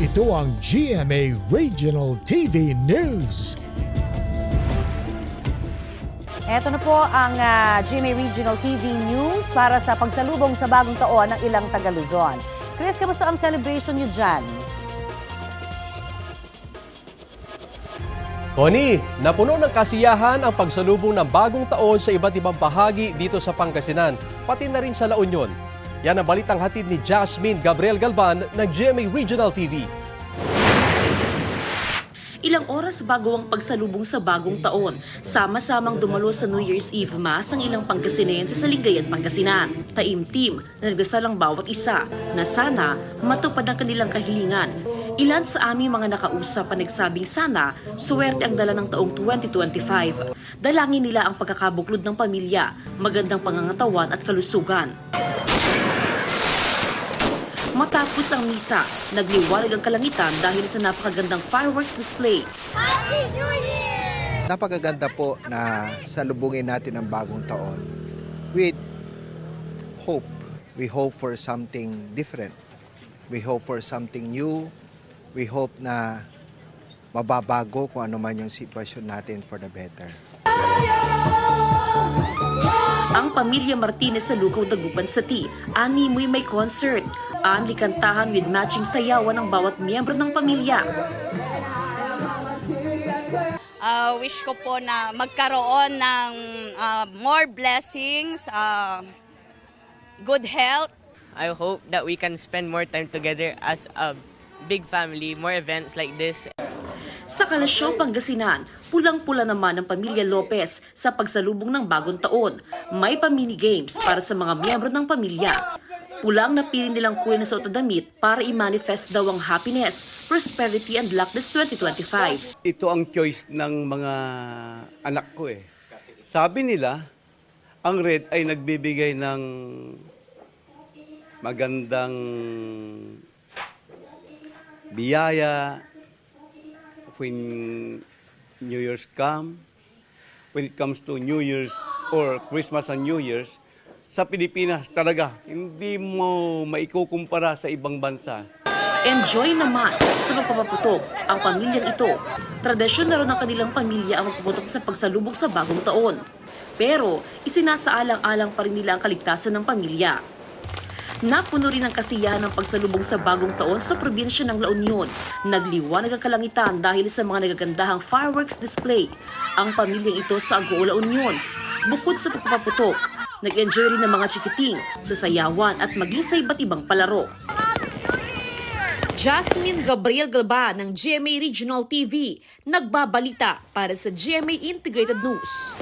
Ito ang GMA Regional TV News. Ito na po ang GMA Regional TV News para sa pagsalubong sa bagong taon ng ilang Taga-Luzon. Chris, kamusta ang celebration nyo dyan? Connie, napuno ng kasiyahan ang pagsalubong ng bagong taon sa iba't ibang bahagi dito sa Pangasinan, pati na rin sa La Union. Yan ang balitang hatid ni Jasmine Gabriel Galban ng GMA Regional TV. Ilang oras bago ang pagsalubong sa bagong taon, sama-samang dumalo sa New Year's Eve Mass ang ilang Pangasinense sa Lingayen, Pangasinan. Taimtim na nagdasal ang bawat isa na sana matupad ang kanilang kahilingan. Ilan sa aming mga nakausap ang nagsabing sana suwerte ang dala ng taong 2025. Dalangin nila ang pagkakabuklod ng pamilya, magandang pangangatawan at kalusugan. Matapos ang misa, nagliwanag ang kalangitan dahil sa napakagandang fireworks display. Happy New Year! Napakaganda po na salubungin natin ang bagong taon with hope. We hope for something different. We hope for something new. We hope na mababago kung ano man yung sitwasyon natin for the better. Ang pamilya Martinez sa Lucaw, Dagupan, Sati, animoy may concert. Anli kantahan with matching sayawan ng bawat miyembro ng pamilya. Wish ko po na magkaroon ng more blessings, good health. I hope that we can spend more time together as a big family, more events like this. Sa Kalasyaw, Pangasinan, pulang-pula naman ang pamilya Lopez sa pagsalubong ng bagong taon. May pa-mini games para sa mga miyembro ng pamilya. Pulang napili nilang kulay na suot na damit para i-manifest daw ang happiness, prosperity and luck this 2025. Ito ang choice ng mga anak ko eh. Sabi nila, ang red ay nagbibigay ng magandang biyaya when New Year's come, when it comes to New Year's or Christmas and New Year's. Sa Pilipinas talaga, hindi mo maikukumpara sa ibang bansa. Enjoy naman sa pagpapaputok ang pamilyang ito. Tradisyon na rin ng kanilang pamilya ang magpaputok sa pagsalubog sa bagong taon. Pero isinasaalang-alang pa rin nila ang kaligtasan ng pamilya. Napuno rin ang kasiyahan ng pagsalubong sa bagong taon sa probinsya ng La Union. Nagliwanag ang kalangitan dahil sa mga nagagandahang fireworks display. Ang pamilyang ito sa Agoo, La Union. Bukod sa pagpapaputok, nag-enjoy rin ng mga chikiting sa sayawan at maging sa iba't ibang palaro. Jasmine Gabriel Galban ng GMA Regional TV, nagbabalita para sa GMA Integrated News.